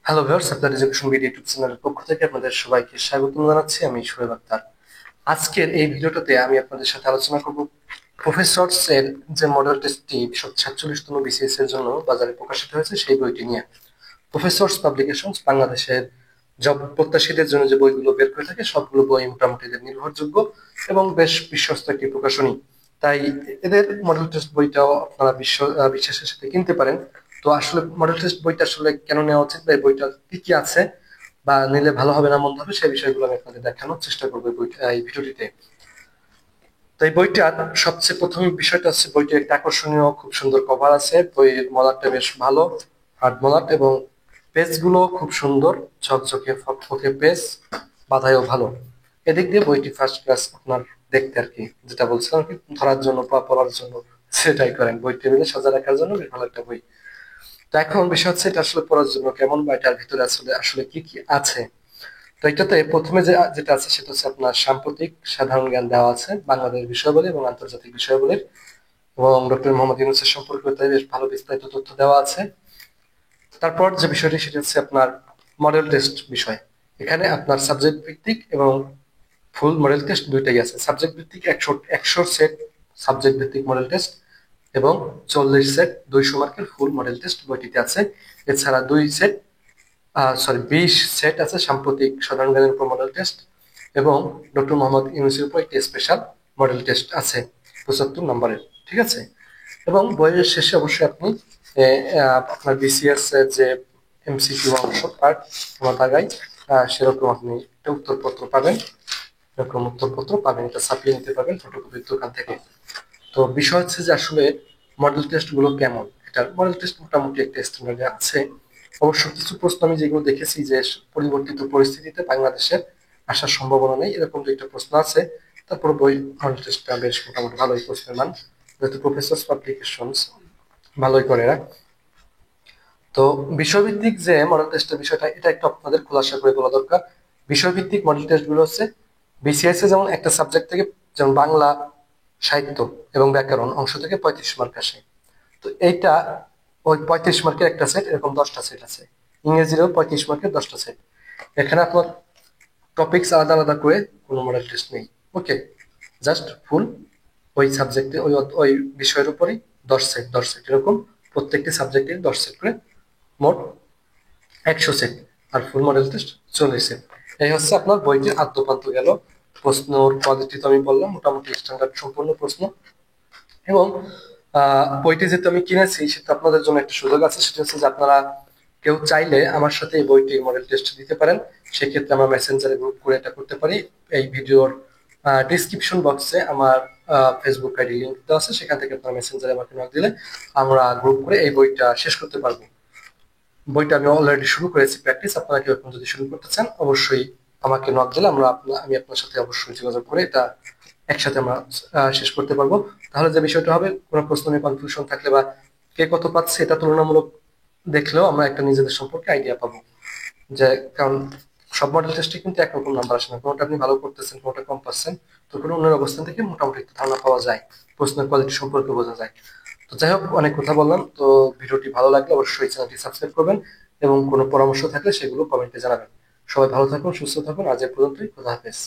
Hello viewers, আপনাদের education video YouTube চ্যানেলের পক্ষ থেকে আপনাদের সবাইকে স্বাগত জানাচ্ছি। আমি শোয়েব আক্তার। আজকের এই ভিডিওটাতে আমি আপনাদের সাথে আলোচনা করব প্রফেসরস এর যে মডেল টেস্টটি 47তম বিসিএস এর জন্য বাজারে প্রকাশিত হয়েছে সেই বইটি নিয়ে। প্রফেসরস পাবলিকেশনস বাংলাদেশের জব প্রত্যাশীদের জন্য যে বইগুলো বের করে থাকে সবগুলো বই মোটামুটি এদের নির্ভরযোগ্য এবং বেশ বিশ্বস্ত একটি প্রকাশনী। তাই এদের মডেল টেস্ট বইটাও আপনারা বিশ্বাসের সাথে কিনতে পারেন। তো আসলে মডেল টেস্ট বইটা আসলে কেন নেওয়া উচিত বা এই বইটা কি কি আছে বা নিলে ভালো হবে না মন্দ হবে সেই বিষয়গুলো আমি আপনাদের দেখানোর চেষ্টা করবো এই ভিডিওটিতে। তো এই বইটার সবচেয়ে প্রথম বিষয়টা হচ্ছে বইটির একটা আকর্ষণীয় খুব সুন্দর কভার আছে। বইয়ের মলাটটা বেশ ভালো, হার্ড মলাট, এবং পেজ গুলো খুব সুন্দর, ঝকঝকে ফকফকে পেজ, বাঁধাইও ভালো। এদিক দিয়ে বইটি ফার্স্ট ক্লাস আপনার দেখতে আর কি, যেটা বলছিলাম কি, ধরার জন্য বা পড়ার জন্য সেটাই করেন, বই টেবিলে সাজা রাখার জন্য বেশ ভালো একটা বই। তো এখন বিষয় হচ্ছে এটা আসলে পড়ার জন্য কেমন বা এটার ভিতরে আসলে আসলে কি কি আছে। তো এটাতে প্রথমে যেটা আছে সেটা হচ্ছে আপনার সাম্প্রতিক সাধারণ জ্ঞান দেওয়া আছে, বাংলাদেশ বিষয়াবলী এবং আন্তর্জাতিক বিষয়াবলীর, এবং ডক্টর মোহাম্মদ ইউনূসের সম্পর্কে তাই বেশ ভালো বিস্তারিত তথ্য দেওয়া আছে। তারপর যে বিষয়টি সেটা হচ্ছে আপনার মডেল টেস্ট বিষয়। এখানে আপনার সাবজেক্ট ভিত্তিক এবং ফুল মডেল টেস্ট দুইটাই আছে। সাবজেক্ট ভিত্তিক একশো সেট সাবজেক্ট ভিত্তিক মডেল টেস্ট এবং 40 সেট 200 মার্কের ফুল মডেল টেস্ট বইটিতে আছে। এছাড়া 20 সেট আছে সাম্প্রতিক সাধারণ জ্ঞানের উপর মডেল টেস্ট, এবং ডক্টর মোহাম্মদ ইউনূসের উপর একটি স্পেশাল মডেল টেস্ট আছে 75 নম্বরের। ঠিক আছে। এবং বইয়ের শেষে অবশ্যই আপনি আপনার বিসিএস এর যে এমসিকিউ অংশ পার্ট আমার দাগাই, সেরকম আপনি একটা উত্তরপত্র পাবেন। এরকম উত্তরপত্র পাবেন, এটা ছাপিয়ে নিতে পারবেন ফটোকপির দোকান থেকে। তো বিষয় হচ্ছে যে আসলে মডেল টেস্ট গুলো কেমন। এটার মডেল টেস্ট মোটামুটি একটা স্ট্যান্ডার্ডে আছে। অবশ্য কিছু প্রশ্ন আমি যেগুলো দেখেছি যে পরিবর্তিত পরিস্থিতিতে বাংলাদেশের আসার সম্ভাবনা নেই, এরকম যে একটা প্রশ্ন আছে। তারপর বই মডেল টেস্টটা বেশ মোটামুটি ভালোই প্রশ্নের মান, যেহেতু প্রফেসর পাবলিকেশনস ভালোই করে এরা। তো বিষয়ভিত্তিক যে মডেল টেস্টের বিষয়টা, এটা একটু আপনাদের খোলাসা করে বলা দরকার। বিষয়ভিত্তিক মডেল টেস্ট গুলো হচ্ছে বিসিএস এ যেমন একটা সাবজেক্ট থেকে, যেমন বাংলা সাহিত্য এবং ব্যাকরণ অংশ থেকে 35 মার্ক আসে। তো এইটা ওই 35 মার্কের একটা সেট, এরকম 10টা সেট আছে। ইংরেজিরও 35 মার্কের 10টা সেট। এখানে আপনার টপিকস আলাদা আলাদা করে কোনো মডেল টেস্ট নেই। ওকে, জাস্ট ফুল ওই সাবজেক্টে ওই বিষয়ের উপরই 10 সেট এরকম প্রত্যেকটি সাবজেক্টে 10 সেট করে, মোট 100 সেট। আর ফুল মডেল টেস্ট 40 সেট। এই হচ্ছে আপনার বইটির আদ্যপান্ত গেল। প্রশ্নর কোয়ালিটি তো আমি বললাম মোটামুটি স্ট্যান্ডার্ড সম্পূর্ণ প্রশ্ন। এবং বইটি যেহেতু আমি কিনেছি, সেটা আপনাদের জন্য একটা সুযোগ আছে। সেটা হচ্ছে যে আপনারা কেউ চাইলে আমার সাথে এই বইটির মডেল টেস্ট দিতে পারেন। সেক্ষেত্রে আমরা মেসেঞ্জারে গ্রুপ করে এটা করতে পারি। এই ভিডিওর ডিসক্রিপশন বক্সে আমার ফেসবুক আইডি লিঙ্ক দেওয়া আছে, সেখান থেকে আপনারা মেসেঞ্জারে আমাকে নক দিলে আমরা গ্রুপ করে এই বইটা শেষ করতে পারবো। বইটা আমি অলরেডি শুরু করেছি প্র্যাকটিস। আপনারা কেউ এখন যদি শুরু করতে চান অবশ্যই আমাকে নক দিলে আমি আপনার সাথে অবশ্যই যোগাযোগ করে এটা একসাথে আমরা শেষ করতে পারবো। তাহলে যে বিষয়টা হবে, কোনো প্রশ্ন নিয়ে কনফিউশন থাকলে বা কে কত পাচ্ছে এটা তুলনামূলক দেখলেও আমরা একটা নিজেদের সম্পর্কে আইডিয়া পাবো। যে কারণ সব মডেল টেস্টে কিন্তু একরকম নাম্বার আসে না, কোনোটা আপনি ভালো করতেছেন, কোনোটা কম পাচ্ছেন। তো কোনো অন্যের অবস্থান থেকে মোটামুটি একটা ধারণা পাওয়া যায়, প্রশ্নের কোয়ালিটি সম্পর্কে বোঝা যায়। তো যাই হোক, অনেক কথা বললাম। তো ভিডিওটি ভালো লাগলে অবশ্যই চ্যানেলটি সাবস্ক্রাইব করবেন, এবং কোনো পরামর্শ থাকলে সেগুলো কমেন্টে জানাবেন। সবাই ভালো থাকুন, সুস্থ থাকুন। আজ এ পর্যন্তই, খোদা হাফেজ।